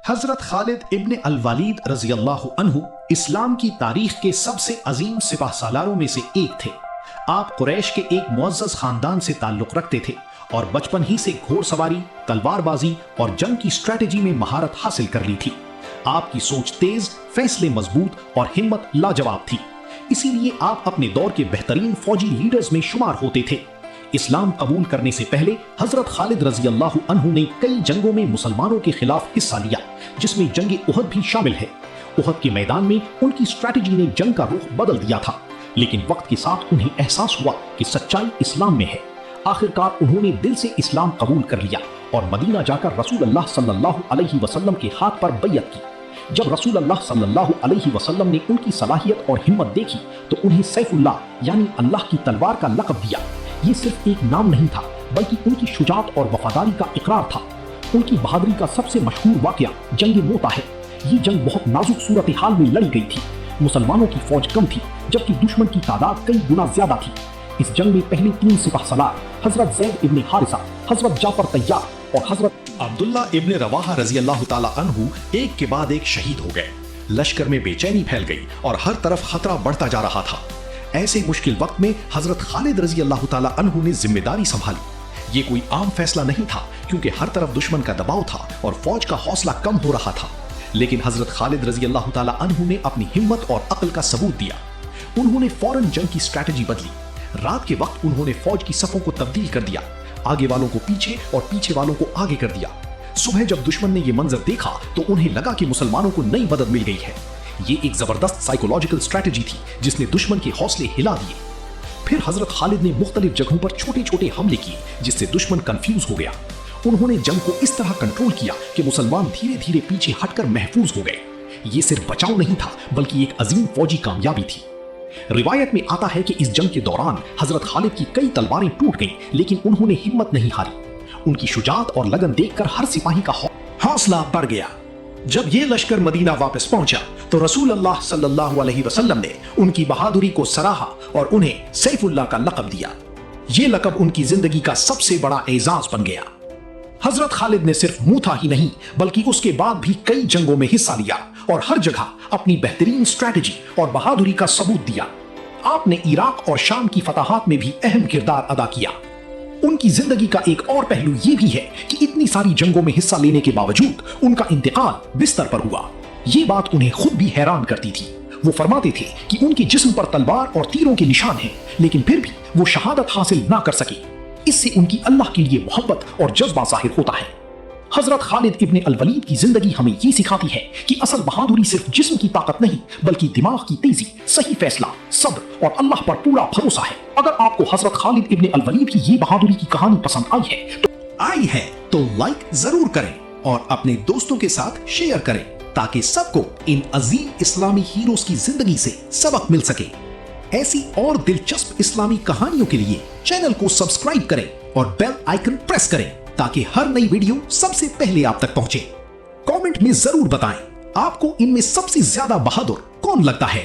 حضرت خالد ابن الولید رضی اللہ عنہ اسلام کی تاریخ کے سب سے عظیم سپہ سالاروں میں سے ایک تھے۔ آپ قریش کے ایک معزز خاندان سے تعلق رکھتے تھے اور بچپن ہی سے گھوڑ سواری، تلوار بازی اور جنگ کی اسٹریٹجی میں مہارت حاصل کر لی تھی۔ آپ کی سوچ تیز، فیصلے مضبوط اور ہمت لاجواب تھی، اسی لیے آپ اپنے دور کے بہترین فوجی لیڈرز میں شمار ہوتے تھے۔ اسلام قبول کرنے سے پہلے حضرت خالد رضی اللہ عنہ نے کئی جنگوں میں مسلمانوں کے خلاف حصہ لیا، جس میں جنگ احد بھی شامل ہے۔ احد کے میدان میں ان کی اسٹریٹجی نے جنگ کا رخ بدل دیا تھا، لیکن وقت کے ساتھ انہیں احساس ہوا کہ سچائی اسلام میں ہے۔ آخرکار انہوں نے دل سے اسلام قبول کر لیا اور مدینہ جا کر رسول اللہ صلی اللہ علیہ وسلم کے ہاتھ پر بیعت کی۔ جب رسول اللہ صلی اللہ علیہ وسلم نے ان کی صلاحیت اور ہمت دیکھی تو انہیں سیف اللہ یعنی اللہ کی تلوار کا لقب دیا۔ یہ صرف ایک نام نہیں تھا، بلکہ ان کی شجاعت اور وفاداری کا اقرار تھا۔ ان کی بہادری کا سب سے مشہور واقعہ جنگ موتا ہے۔ یہ جنگ بہت نازک صورتحال میں لڑی گئی تھی۔ مسلمانوں کی فوج کم تھی، جبکہ دشمن کی تعداد کئی گنا زیادہ تھی۔ اس جنگ میں پہلے 3 سپہ سالار حضرت زید ابن حارثہ، حضرت جعفر طیار اور حضرت عبداللہ ابن رواحہ رضی اللہ تعالی عنہ ایک کے بعد ایک شہید ہو گئے۔ لشکر میں بے چینی پھیل گئی اور ہر طرف خطرہ بڑھتا جا رہا تھا۔ ایسے مشکل وقت میں حضرت خالد رضی اللہ تعالی عنہ نے ذمہ داری سنبھالی۔ یہ کوئی عام فیصلہ نہیں تھا، کیونکہ ہر طرف دشمن کا دباؤ تھا اور فوج کا حوصلہ کم ہو رہا تھا۔ لیکن حضرت خالد رضی اللہ تعالی عنہ نے اپنی ہمت اور عقل کا ثبوت دیا۔ انہوں نے فوراً جنگ کی اسٹریٹجی بدلی۔ رات کے وقت انہوں نے فوج کی صفوں کو تبدیل کر دیا، آگے والوں کو پیچھے اور پیچھے والوں کو آگے کر دیا۔ صبح جب دشمن نے یہ منظر دیکھا تو انہیں لگا کہ مسلمانوں کو نئی مدد مل گئی ہے۔ یہ ایک زبردست سائیکولوجیکل اسٹریٹجی تھی جس نے دشمن کے حوصلے ہلا دیے۔ پھر حضرت خالد نے مختلف جگہوں پر چھوٹے چھوٹے حملے کیے، جس سے دشمن کنفیوز ہو گیا۔ انہوں نے جنگ کو اس طرح کنٹرول کیا کہ مسلمان دھیرے دھیرے پیچھے ہٹ کر محفوظ ہو گئے۔ یہ صرف بچاؤ نہیں تھا، بلکہ ایک عظیم فوجی کامیابی تھی۔ روایت میں آتا ہے کہ اس جنگ کے دوران حضرت خالد کی کئی تلواریں ٹوٹ گئیں، لیکن انہوں نے ہمت نہیں ہاری۔ ان کی شجاعت اور لگن دیکھ کر ہر سپاہی کا حوصلہ بڑھ گیا۔ جب یہ لشکر مدینہ واپس پہنچا تو رسول اللہ صلی اللہ علیہ وسلم نے ان کی بہادری کو سراہا اور انہیں سیف اللہ کا لقب دیا۔ یہ لقب ان کی زندگی کا سب سے بڑا اعزاز بن گیا۔ حضرت خالد نے صرف موتا ہی نہیں، بلکہ اس کے بعد بھی کئی جنگوں میں حصہ لیا اور ہر جگہ اپنی بہترین اسٹریٹجی اور بہادری کا ثبوت دیا۔ آپ نے عراق اور شام کی فتوحات میں بھی اہم کردار ادا کیا۔ ان کی زندگی کا ایک اور پہلو یہ بھی ہے کہ اتنی ساری جنگوں میں حصہ لینے کے باوجود ان کا انتقال بستر پر ہوا۔ یہ بات انہیں خود بھی حیران کرتی تھی۔ وہ فرماتے تھے کہ ان کے جسم پر تلوار اور تیروں کے نشان ہیں، لیکن پھر بھی وہ شہادت حاصل نہ کر سکے۔ اس سے ان کی اللہ کے لیے محبت اور جذبہ ظاہر ہوتا ہے۔ حضرت خالد ابن الولید کی زندگی ہمیں یہ سکھاتی ہے کہ اصل بہادری صرف جسم کی طاقت نہیں، بلکہ دماغ کی تیزی، صحیح فیصلہ، صبر اور اللہ پر پورا بھروسہ ہے۔ اگر آپ کو حضرت خالد ابن الولید کی یہ بہادری کی کہانی پسند آئی ہے تو لائک ضرور کریں اور اپنے دوستوں کے ساتھ شیئر کریں، تاکہ سب کو ان عظیم اسلامی ہیروز کی زندگی سے سبق مل سکے۔ ایسی اور دلچسپ اسلامی کہانیوں کے لیے چینل کو سبسکرائب کریں اور بیل آئیکن پریس کریں، تاکہ ہر نئی ویڈیو سب سے پہلے آپ تک پہنچے۔ کامنٹ میں ضرور بتائیں آپ کو ان میں سب سے زیادہ بہادر کون لگتا ہے۔